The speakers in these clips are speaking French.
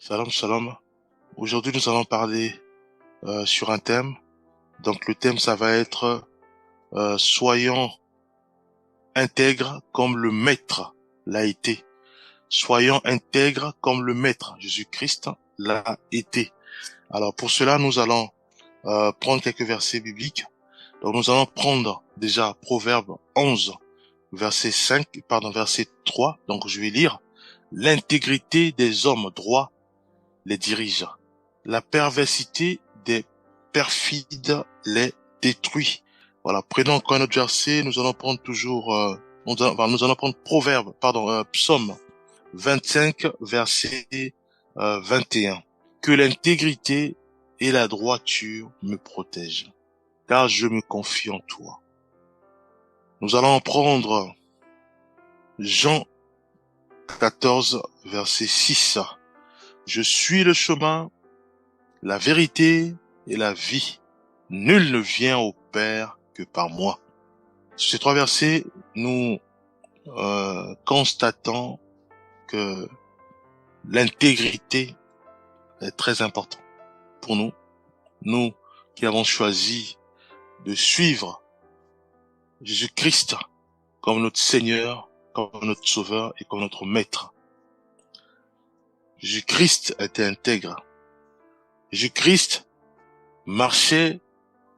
Salam, salam. Aujourd'hui, nous allons parler sur un thème. Donc, le thème, ça va être soyons intègres comme le Maître l'a été. Soyons intègres comme le Maître, Jésus-Christ, l'a été. Alors, pour cela, nous allons prendre quelques versets bibliques. Donc, nous allons prendre déjà Proverbe 11, verset 3. Donc, je vais lire. L'intégrité des hommes droits les dirige. La perversité des perfides les détruit. Voilà, prenons encore un autre verset, nous allons prendre toujours, nous allons prendre Psaume 25, verset 21. Que l'intégrité et la droiture me protègent, car je me confie en toi. Nous allons prendre Jean 14, verset 6. Je suis le chemin, la vérité et la vie. Nul ne vient au Père que par moi. Sur ces trois versets, nous constatons que l'intégrité est très importante pour nous. Nous qui avons choisi de suivre Jésus-Christ comme notre Seigneur, comme notre Sauveur et comme notre Maître. Jésus-Christ était intègre. Jésus-Christ marchait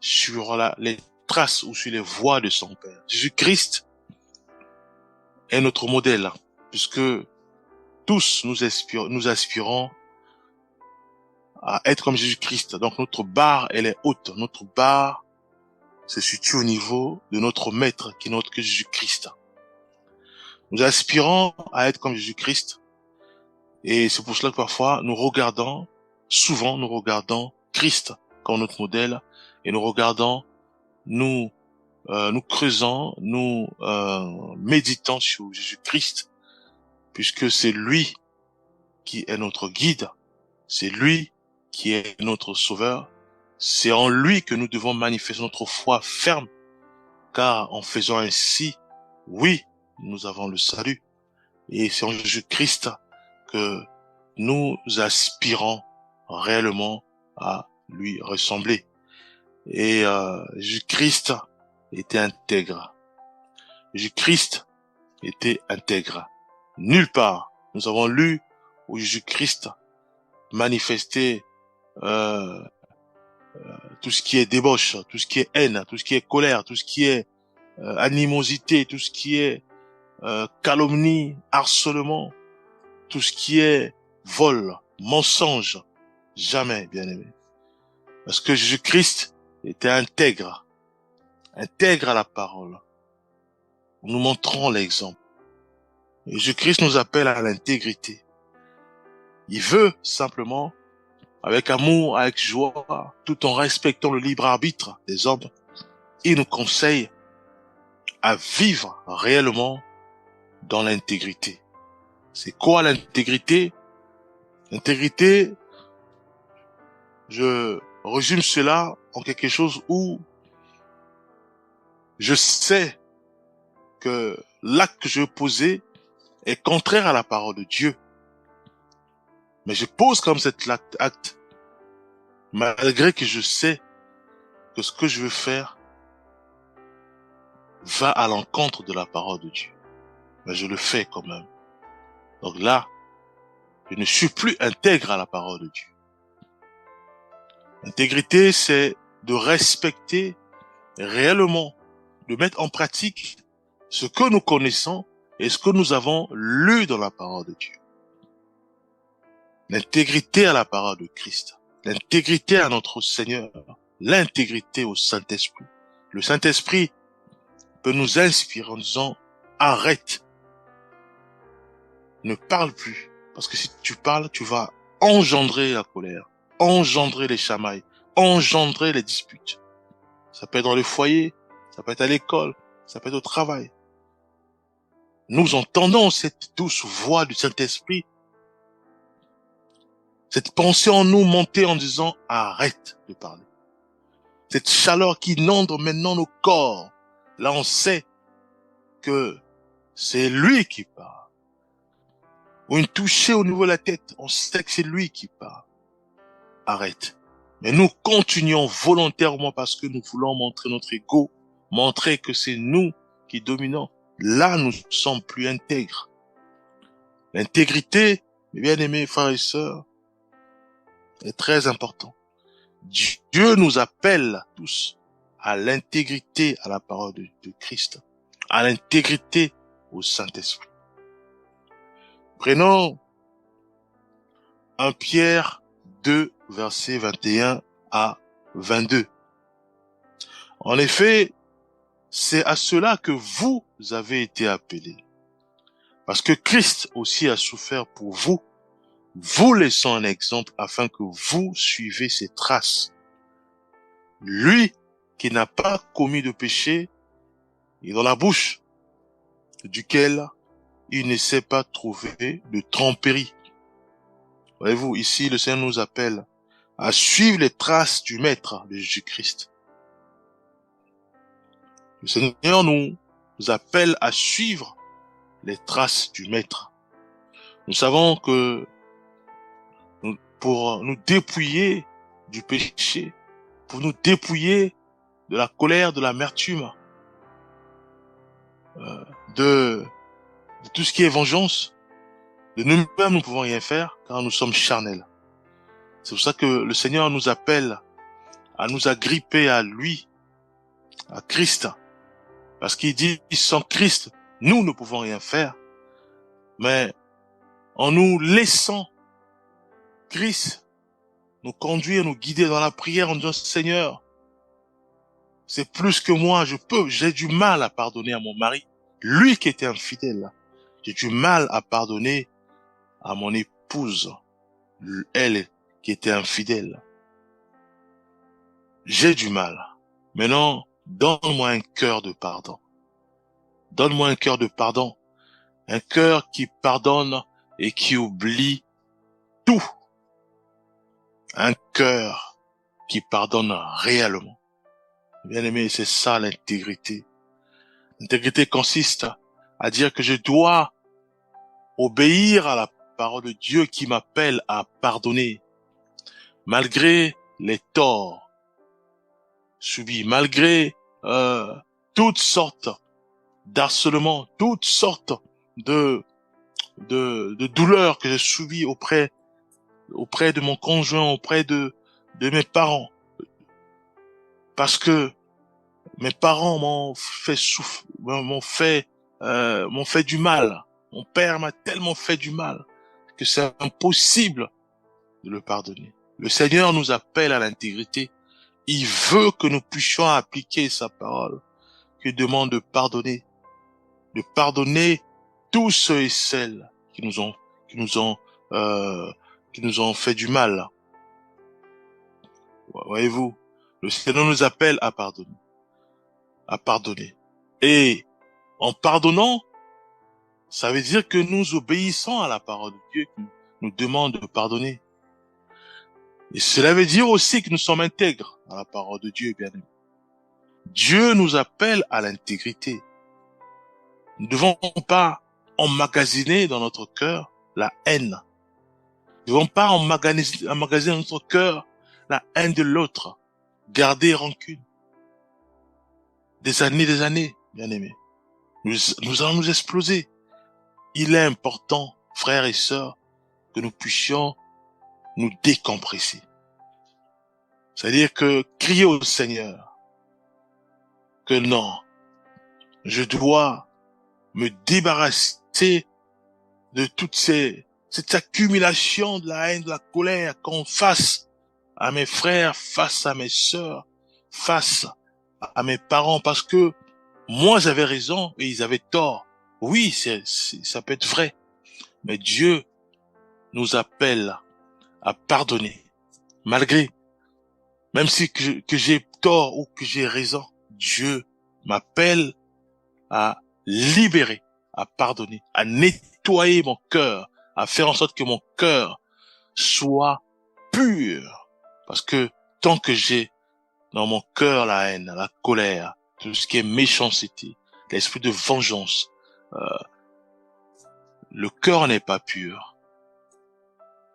sur les traces ou sur les voies de son Père. Jésus-Christ est notre modèle, puisque tous nous aspirons à être comme Jésus-Christ. Donc notre barre, elle est haute. Notre barre se situe au niveau de notre Maître, qui n'est autre que Jésus-Christ. Nous aspirons à être comme Jésus-Christ, et c'est pour cela que parfois souvent nous regardons Christ comme notre modèle, et nous creusons, nous méditons sur Jésus-Christ, puisque c'est lui qui est notre guide, c'est lui qui est notre sauveur, c'est en lui que nous devons manifester notre foi ferme, car en faisant ainsi, oui, nous avons le salut, et c'est en Jésus-Christ que nous aspirons réellement à lui ressembler. Et Jésus-Christ était intègre. Jésus-Christ était intègre. Nulle part nous avons lu où Jésus-Christ manifestait tout ce qui est débauche, tout ce qui est haine, tout ce qui est colère, tout ce qui est animosité, tout ce qui est calomnie, harcèlement, tout ce qui est vol, mensonge. Jamais, bien-aimé. Parce que Jésus-Christ était intègre à la parole. Nous montrons l'exemple. Et Jésus-Christ nous appelle à l'intégrité. Il veut simplement, avec amour, avec joie, tout en respectant le libre arbitre des hommes, il nous conseille à vivre réellement dans l'intégrité. C'est quoi l'intégrité? L'intégrité, je résume cela en quelque chose où je sais que l'acte que je vais poser est contraire à la parole de Dieu. Mais je pose comme cet acte, malgré que je sais que ce que je veux faire va à l'encontre de la parole de Dieu. Mais je le fais quand même. Donc là, je ne suis plus intègre à la parole de Dieu. L'intégrité, c'est de respecter réellement, de mettre en pratique ce que nous connaissons et ce que nous avons lu dans la parole de Dieu. L'intégrité à la parole de Christ, l'intégrité à notre Seigneur, l'intégrité au Saint-Esprit. Le Saint-Esprit peut nous inspirer en disant « Arrête, ne parle plus ». Parce que si tu parles, tu vas engendrer la colère, engendrer les chamailles, engendrer les disputes. Ça peut être dans le foyer, ça peut être à l'école, ça peut être au travail. Nous entendons cette douce voix du Saint-Esprit, cette pensée en nous monter en disant « Arrête de parler ». Cette chaleur qui inonde maintenant nos corps. Là, on sait que c'est lui qui parle. ou une touchée au niveau de la tête, on sait que c'est lui qui parle. Arrête. Mais nous continuons volontairement parce que nous voulons montrer notre ego, montrer que c'est nous qui dominons. Là, nous sommes plus intègres. L'intégrité, mes bien-aimés frères et sœurs, est très important. Dieu nous appelle tous à l'intégrité à la parole de Christ, à l'intégrité au Saint-Esprit. Prenons 1 Pierre 2, versets 21 à 22. En effet, c'est à cela que vous avez été appelés. Parce que Christ aussi a souffert pour vous, vous laissant un exemple afin que vous suivez ses traces. Lui qui n'a pas commis de péché et dans la bouche duquel il ne s'est pas trouvé de tromperie. Voyez-vous, ici le Seigneur nous appelle à suivre les traces du Maître de Jésus-Christ. Le Seigneur nous appelle à suivre les traces du Maître. Nous savons que pour nous dépouiller du péché, pour nous dépouiller de la colère, de l'amertume, de tout ce qui est vengeance, de nous-mêmes nous ne pouvons rien faire car nous sommes charnels. C'est pour ça que le Seigneur nous appelle à nous agripper à lui, à Christ, parce qu'il dit sans Christ, nous ne pouvons rien faire, mais en nous laissant Christ nous conduire, nous guider dans la prière en disant Seigneur, c'est plus que moi, j'ai du mal à pardonner à mon mari, lui qui était infidèle, j'ai du mal à pardonner à mon épouse, elle qui était infidèle. J'ai du mal. Maintenant, donne-moi un cœur de pardon. Donne-moi un cœur de pardon. Un cœur qui pardonne et qui oublie tout. Un cœur qui pardonne réellement. Bien-aimé, c'est ça l'intégrité. L'intégrité consiste à dire que je dois obéir à la parole de Dieu qui m'appelle à pardonner. Malgré les torts subis, malgré toutes sortes d'harcèlement, toutes sortes de douleurs que j'ai subies auprès de mon conjoint, auprès de mes parents. Parce que mes parents m'ont fait m'ont fait du mal. Mon père m'a tellement fait du mal que c'est impossible de le pardonner. Le Seigneur nous appelle à l'intégrité. Il veut que nous puissions appliquer sa parole, qui demande de pardonner tous ceux et celles qui nous ont fait du mal. Voyez-vous, le Seigneur nous appelle à pardonner. Et en pardonnant, ça veut dire que nous obéissons à la parole de Dieu qui nous demande de pardonner. Et cela veut dire aussi que nous sommes intègres à la parole de Dieu, bien aimé. Dieu nous appelle à l'intégrité. Nous ne devons pas emmagasiner dans notre cœur la haine. Nous ne devons pas emmagasiner dans notre cœur la haine de l'autre. Garder rancune. Des années, bien aimés. Nous allons nous exploser. Il est important, frères et sœurs, que nous puissions nous décompresser. C'est-à-dire que crier au Seigneur que non, je dois me débarrasser de cette accumulation de la haine, de la colère qu'on face à mes frères, face à mes sœurs, face à mes parents, parce que moi j'avais raison et ils avaient tort. Oui, ça peut être vrai, mais Dieu nous appelle à pardonner, malgré, même si que j'ai tort ou que j'ai raison, Dieu m'appelle à libérer, à pardonner, à nettoyer mon cœur, à faire en sorte que mon cœur soit pur. Parce que tant que j'ai dans mon cœur la haine, la colère, tout ce qui est méchanceté, l'esprit de vengeance, le cœur n'est pas pur.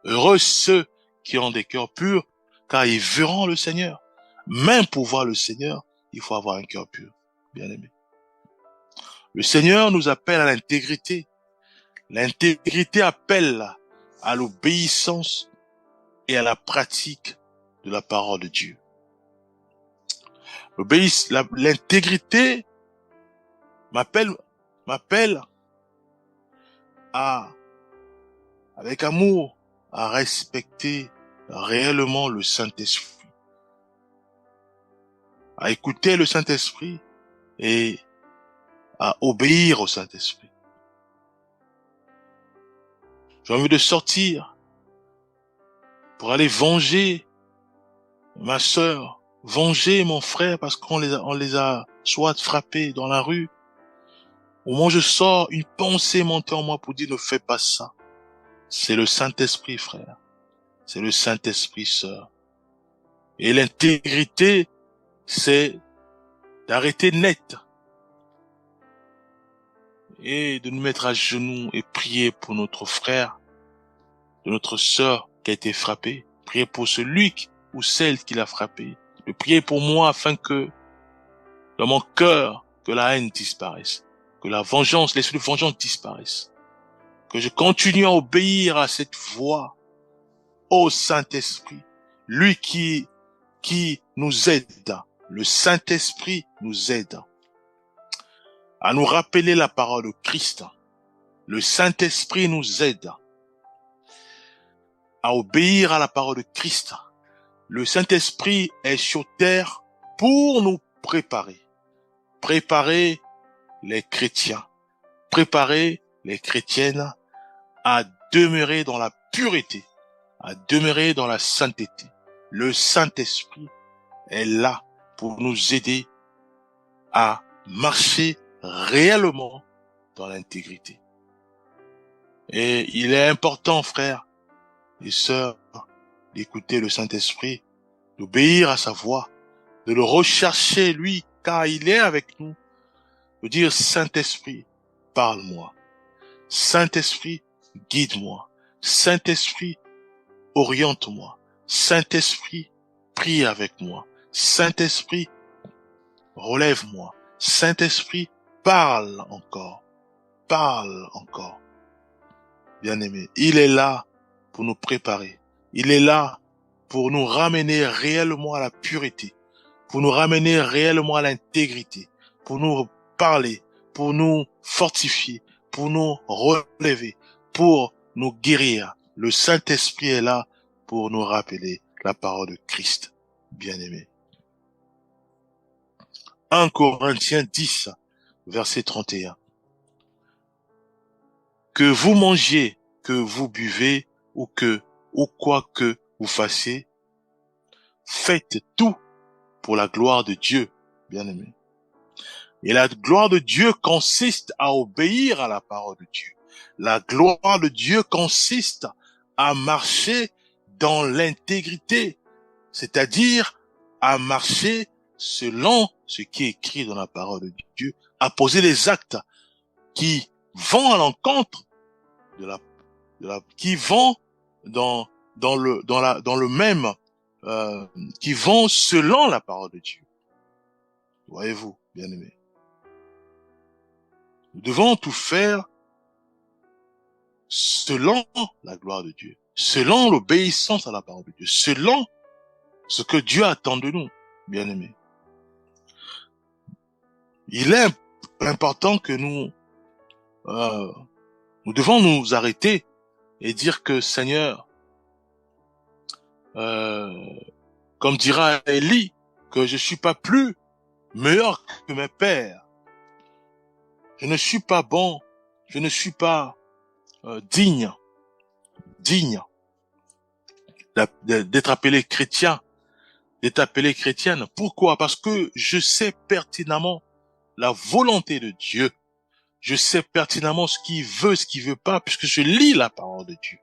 Heureux ceux qui ont des cœurs purs, car ils verront le Seigneur. Même pour voir le Seigneur, il faut avoir un cœur pur, bien aimé. Le Seigneur nous appelle à l'intégrité. L'intégrité appelle à l'obéissance et à la pratique de la parole de Dieu. L'intégrité m'appelle avec amour, à respecter réellement le Saint-Esprit, à écouter le Saint-Esprit et à obéir au Saint-Esprit. J'ai envie de sortir pour aller venger ma sœur, venger mon frère parce qu'on les a soit frappés dans la rue. Au moment où je sors, une pensée monte en moi pour dire ne fais pas ça. C'est le Saint-Esprit, frère. C'est le Saint-Esprit, sœur. Et l'intégrité, c'est d'arrêter net et de nous mettre à genoux et prier pour notre frère, de notre sœur qui a été frappée. Prier pour celui ou celle qui l'a frappé. De prier pour moi afin que dans mon cœur, que la haine disparaisse, que la vengeance, l'esprit de vengeance disparaisse, que je continue à obéir à cette voix, au Saint-Esprit, lui qui nous aide. Le Saint-Esprit nous aide à nous rappeler la parole de Christ. Le Saint-Esprit nous aide à obéir à la parole de Christ. Le Saint-Esprit est sur terre pour nous préparer. Préparer les chrétiens, préparer les chrétiennes à demeurer dans la pureté, à demeurer dans la sainteté. Le Saint-Esprit est là pour nous aider à marcher réellement dans l'intégrité. Et il est important, frères et sœurs, d'écouter le Saint-Esprit, d'obéir à sa voix, de le rechercher, lui, car il est avec nous, de dire Saint-Esprit, parle-moi. Saint-Esprit, guide-moi. Saint-Esprit, oriente-moi. Saint-Esprit, prie avec moi. Saint-Esprit, relève-moi. Saint-Esprit, parle encore. Parle encore. Bien-aimé, il est là pour nous préparer. Il est là pour nous ramener réellement à la pureté, pour nous ramener réellement à l'intégrité, pour nous parler, pour nous fortifier, pour nous relever, pour nous guérir. Le Saint-Esprit est là pour nous rappeler la parole de Christ, bien-aimé. 1 Corinthiens 10, verset 31. Que vous mangiez, que vous buvez, ou quoi que vous fassiez, faites tout pour la gloire de Dieu, bien-aimé. Et la gloire de Dieu consiste à obéir à la parole de Dieu. La gloire de Dieu consiste à marcher dans l'intégrité, c'est-à-dire à marcher selon ce qui est écrit dans la parole de Dieu, à poser les actes qui vont à l'encontre qui vont dans le même, qui vont selon la parole de Dieu. Voyez-vous, bien-aimés. Nous devons tout faire selon la gloire de Dieu, selon l'obéissance à la parole de Dieu, selon ce que Dieu attend de nous, bien-aimés. Il est important que nous devons nous arrêter et dire que Seigneur, comme dira Élie, que je suis pas plus meilleur que mes pères. Je ne suis pas bon, je ne suis pas digne d'être appelé chrétien, d'être appelé chrétienne. Pourquoi? Parce que je sais pertinemment la volonté de Dieu. Je sais pertinemment ce qu'il veut, ce qu'il veut pas, puisque je lis la parole de Dieu.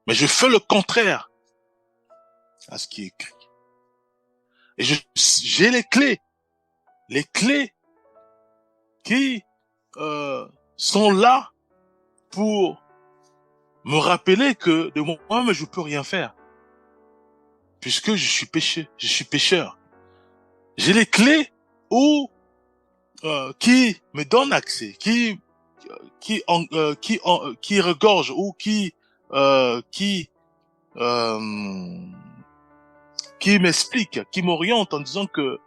Mais je fais le contraire à ce qui est écrit. Et j'ai les clés qui sont là pour me rappeler que de moi-même, je peux rien faire. Puisque je suis pécheur. J'ai les clés qui me donnent accès, qui regorge ou euh, qui m'explique, qui m'oriente en disant que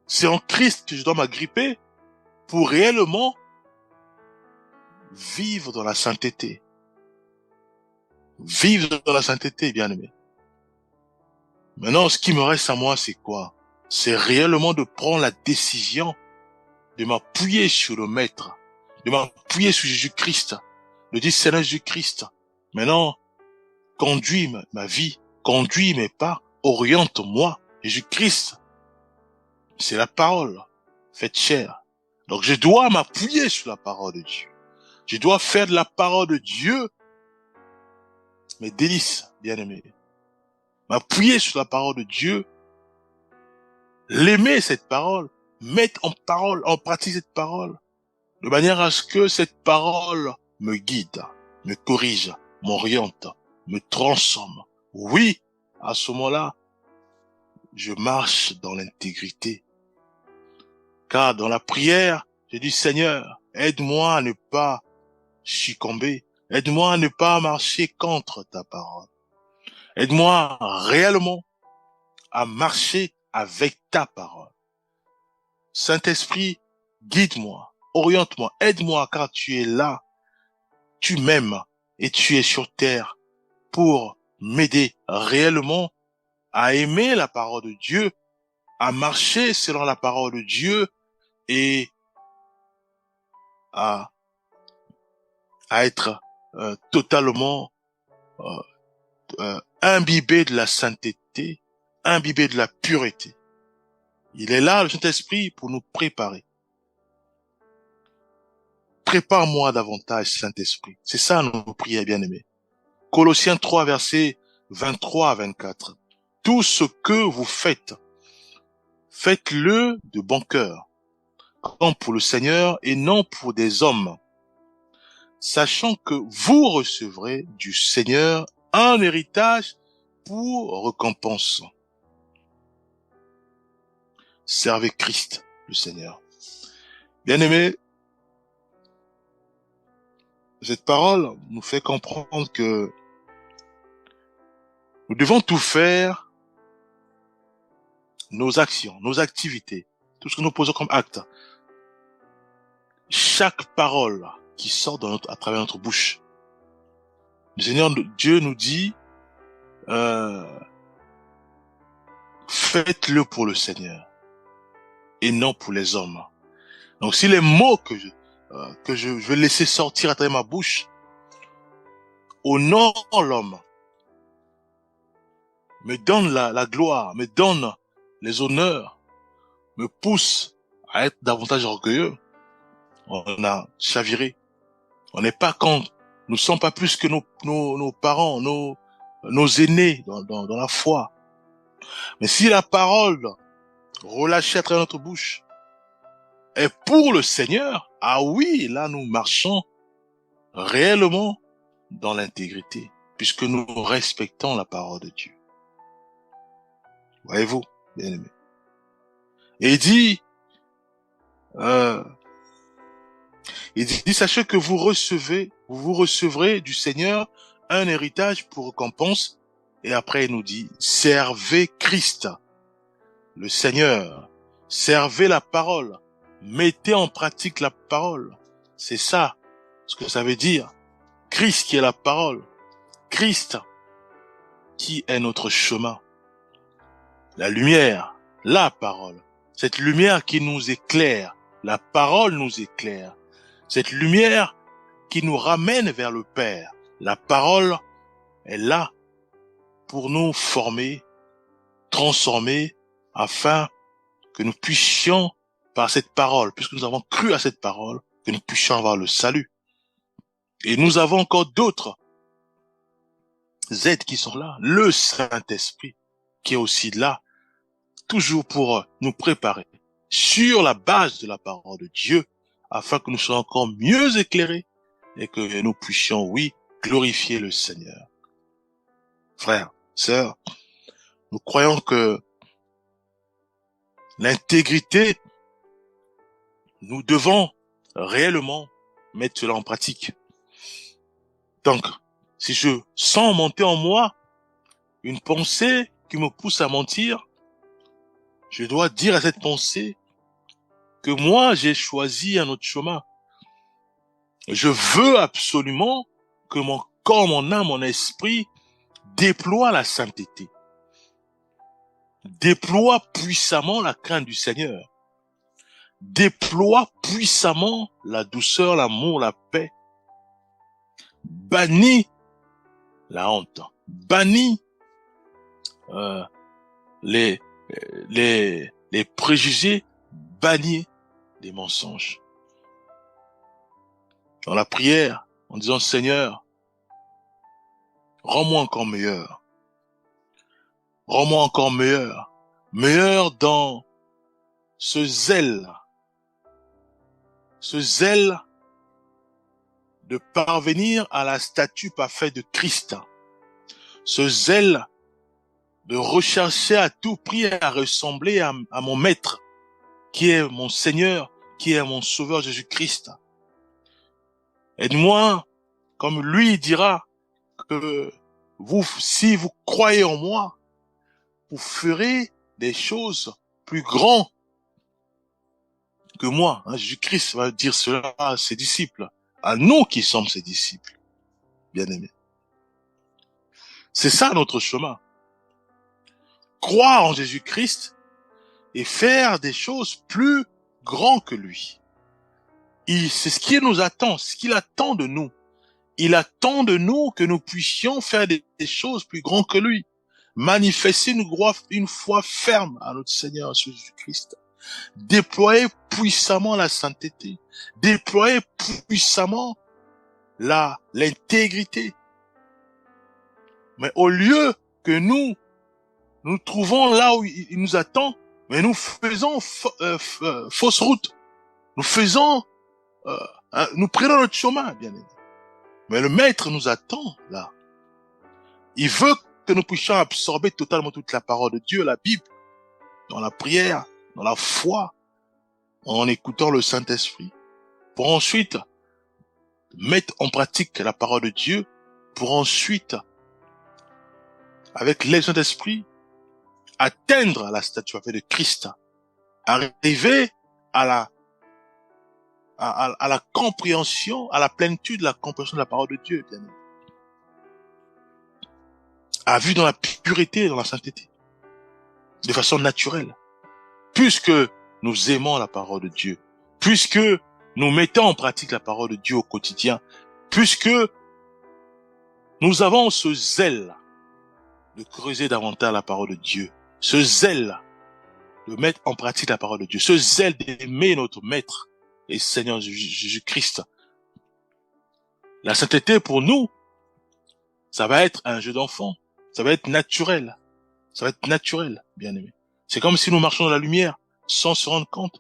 c'est en Christ que je dois m'agripper pour réellement vivre dans la sainteté. Vivre dans la sainteté, bien-aimé. Maintenant, ce qui me reste à moi, c'est quoi? C'est réellement de prendre la décision de m'appuyer sur le Maître, de m'appuyer sur Jésus-Christ, de dire Seigneur Jésus-Christ, maintenant, conduis ma vie, conduis mes pas, oriente-moi. Jésus-Christ, c'est la parole faite chair. Donc je dois m'appuyer sur la parole de Dieu. Je dois faire de la parole de Dieu mes délices, bien-aimés. M'appuyer sur la parole de Dieu, l'aimer cette parole, mettre en pratique cette parole, de manière à ce que cette parole me guide, me corrige, m'oriente, me transforme. Oui, à ce moment-là, je marche dans l'intégrité. Car dans la prière, je dis Seigneur, aide-moi à ne pas succomber, aide-moi à ne pas marcher contre ta parole. Aide-moi réellement à marcher avec ta parole. Saint-Esprit, guide-moi, oriente-moi, aide-moi car tu es là, tu m'aimes et tu es sur terre pour m'aider réellement à aimer la parole de Dieu, à marcher selon la parole de Dieu et à être totalement imbibé de la sainteté, imbibé de la pureté. Il est là, le Saint-Esprit, pour nous préparer. Prépare-moi davantage, Saint-Esprit. C'est ça nos prières, bien-aimés. Colossiens 3, versets 23 à 24. Tout ce que vous faites, faites-le de bon cœur, comme pour le Seigneur et non pour des hommes, sachant que vous recevrez du Seigneur un héritage pour récompense. Servez Christ, le Seigneur. Bien-aimés, cette parole nous fait comprendre que nous devons tout faire, nos actions, nos activités, tout ce que nous posons comme acte. Chaque parole qui sort à travers notre bouche. Le Seigneur Dieu nous dit, faites-le pour le Seigneur et non pour les hommes. Donc si les mots que je vais laisser sortir à travers ma bouche honorent l'homme, me donne la gloire, me donne les honneurs, me pousse à être davantage orgueilleux, on a chaviré. On n'est pas quand nous ne sommes pas plus que nos parents, nos aînés dans la foi. Mais si la parole relâchée à travers notre bouche est pour le Seigneur, ah oui, là nous marchons réellement dans l'intégrité, puisque nous respectons la parole de Dieu. Voyez-vous, bien aimé. Et il dit, sachez que vous recevrez du Seigneur un héritage pour récompense. Et après, il nous dit, servez Christ, le Seigneur. Servez la parole. Mettez en pratique la parole. C'est ça, ce que ça veut dire. Christ qui est la parole. Christ qui est notre chemin. La lumière, la parole. Cette lumière qui nous éclaire. La parole nous éclaire. Cette lumière qui nous ramène vers le Père. La parole est là pour nous former, transformer, afin que nous puissions, par cette parole, puisque nous avons cru à cette parole, que nous puissions avoir le salut. Et nous avons encore d'autres aides qui sont là. Le Saint-Esprit, qui est aussi là, toujours pour nous préparer sur la base de la parole de Dieu, afin que nous soyons encore mieux éclairés et que nous puissions, oui, glorifier le Seigneur. Frères, sœurs, nous croyons que l'intégrité, nous devons réellement mettre cela en pratique. Donc, si je sens monter en moi une pensée qui me pousse à mentir, je dois dire à cette pensée que moi, j'ai choisi un autre chemin. Je veux absolument que mon corps, mon âme, mon esprit déploie la sainteté, déploie puissamment la crainte du Seigneur, déploie puissamment la douceur, l'amour, la paix, bannit la honte, bannit les, les préjugés, bannit les mensonges. Dans la prière, en disant Seigneur, rends-moi encore meilleur, rends-moi encore meilleur, meilleur dans ce zèle de parvenir à la statue parfaite de Christ, ce zèle de rechercher à tout prix à ressembler à mon maître, qui est mon Seigneur, qui est mon Sauveur Jésus-Christ. Aide-moi, comme lui dira, que vous, si vous croyez en moi, vous ferez des choses plus grandes que moi. Jésus-Christ va dire cela à ses disciples, à nous qui sommes ses disciples, bien-aimés. C'est ça notre chemin. Croire en Jésus-Christ et faire des choses plus grandes que lui. C'est ce qu'il nous attend, ce qu'il attend de nous. Il attend de nous que nous puissions faire des choses plus grandes que lui. Manifester une foi ferme à notre Seigneur Jésus-Christ. Déployer puissamment la sainteté. Déployer puissamment l'intégrité. Mais au lieu que nous trouvons là où il nous attend, mais nous faisons fausse route. Nous faisons, nous prenons notre chemin, bien aimé. Mais le Maître nous attend là. Il veut que nous puissions absorber totalement toute la parole de Dieu, la Bible, dans la prière, dans la foi, en écoutant le Saint-Esprit, pour ensuite mettre en pratique la parole de Dieu, pour ensuite, avec l'aide du Saint-Esprit, atteindre la statue de Christ, arriver à la compréhension, à la plénitude de la compréhension de la parole de Dieu, bien aimé. À vivre dans la pureté et dans la sainteté, de façon naturelle. Puisque nous aimons la parole de Dieu, puisque nous mettons en pratique la parole de Dieu au quotidien, puisque nous avons ce zèle de creuser davantage la parole de Dieu, ce zèle de mettre en pratique la parole de Dieu, ce zèle d'aimer notre Maître et Seigneur Jésus-Christ. La sainteté pour nous, ça va être un jeu d'enfant, ça va être naturel, bien aimé. C'est comme si nous marchions dans la lumière sans se rendre compte.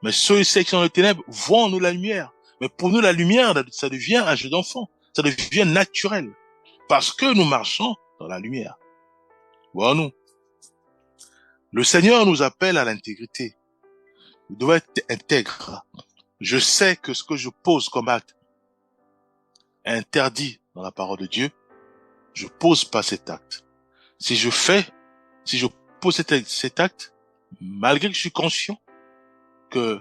Mais ceux et celles qui sont dans les ténèbres voient en nous la lumière. Mais pour nous, la lumière, ça devient un jeu d'enfant, ça devient naturel, parce que nous marchons dans la lumière. Voyons-nous. Le Seigneur nous appelle à l'intégrité. Nous devons être intègres. Je sais que ce que je pose comme acte est interdit dans la parole de Dieu. Je pose pas cet acte. Si je pose cet acte, malgré que je suis conscient que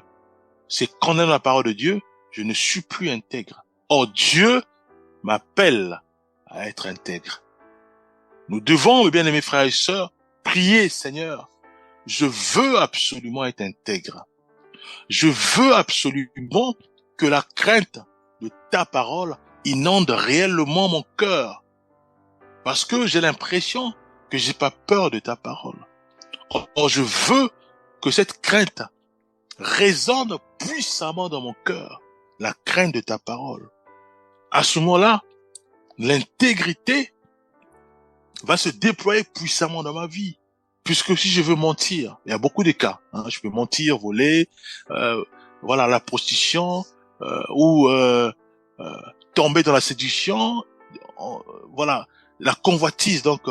c'est condamné dans la parole de Dieu, je ne suis plus intègre. Or, Dieu m'appelle à être intègre. Nous devons, mes bien-aimés frères et sœurs, prier, Seigneur, je veux absolument être intègre. Je veux absolument que la crainte de ta parole inonde réellement mon cœur. Parce que j'ai l'impression que j'ai pas peur de ta parole. Or, je veux que cette crainte résonne puissamment dans mon cœur. La crainte de ta parole. À ce moment-là, l'intégrité va se déployer puissamment dans ma vie. Puisque si je veux mentir, il y a beaucoup de cas. Je peux mentir, voler, la prostitution, ou tomber dans la séduction, voilà, la convoitise. Donc,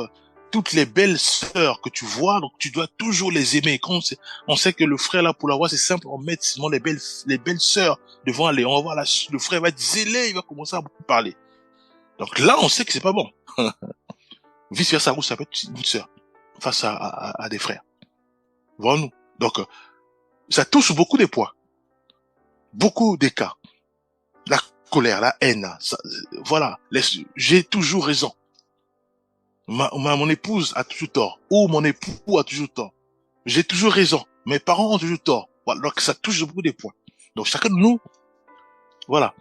toutes les belles sœurs que tu vois, donc tu dois toujours les aimer. Quand on sait que le frère là pour l'avoir, c'est simple, on met seulement les belles sœurs devant aller. On va voir le frère va être zélé, il va commencer à beaucoup parler. Donc là, on sait que c'est pas bon. Vice versa, où ça peut être une sœur face à des frères. Voyons-nous. Donc, ça touche beaucoup des points, beaucoup des cas. La colère, la haine, ça, voilà. J'ai toujours raison. Mon épouse a toujours tort. Ou mon époux a toujours tort. J'ai toujours raison. Mes parents ont toujours tort. Voilà. Donc, ça touche beaucoup des points. Donc, chacun de nous, voilà.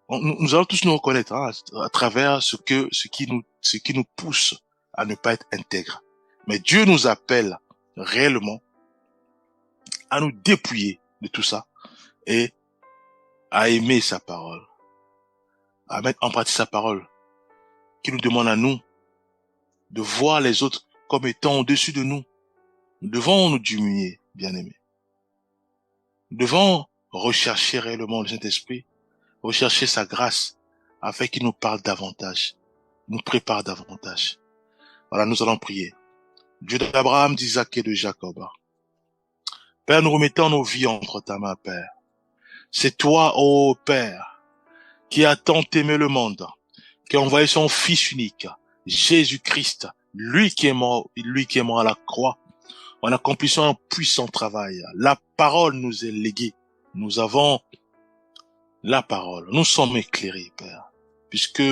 Nous allons tous nous reconnaître, hein, à travers ce qui nous pousse à ne pas être intègres. Mais Dieu nous appelle réellement à nous dépouiller de tout ça et à aimer sa parole, à mettre en pratique sa parole, qui nous demande à nous de voir les autres comme étant au-dessus de nous. Nous devons nous diminuer, bien-aimés. Nous devons rechercher réellement le Saint-Esprit, rechercher sa grâce, afin qu'il nous parle davantage, nous prépare davantage. Voilà, nous allons prier. Dieu d'Abraham, d'Isaac et de Jacob. Père, nous remettons nos vies entre ta main, Père. C'est toi, ô Père, qui a tant aimé le monde, qui a envoyé son Fils unique, Jésus-Christ, lui qui est mort à la croix, en accomplissant un puissant travail. La parole nous est léguée. Nous avons la parole. Nous sommes éclairés, Père, puisque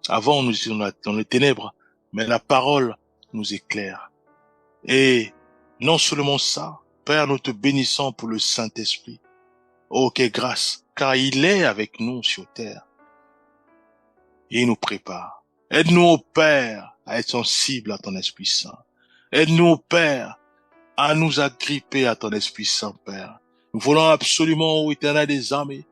avant nous étions dans les ténèbres, mais la parole nous éclaire. Et non seulement ça, Père, nous te bénissons pour le Saint-Esprit. Oh, quelle grâce, car il est avec nous sur terre. Et il nous prépare. Aide-nous, ô Père, à être sensibles à ton Esprit Saint. Aide-nous, ô Père, à nous agripper à ton Esprit Saint, Père. Nous voulons absolument, ô Éternel des armées,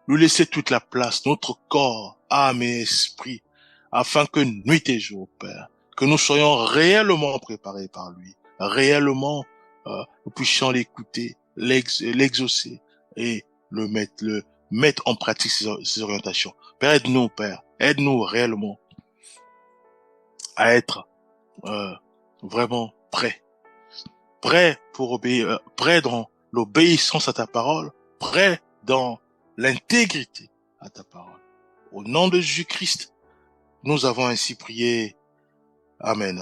nous laisser toute la place, notre corps, âme et esprit, afin que nuit et jour, Père, que nous soyons réellement préparés par lui, réellement nous puissions l'écouter, l'exaucer et le mettre en pratique ses orientations. Père, aide-nous, Père, aide-nous réellement à être vraiment prêt pour obéir, prêt dans l'obéissance à ta parole, prêt dans l'intégrité à ta parole. Au nom de Jésus-Christ, nous avons ainsi prié. Amen.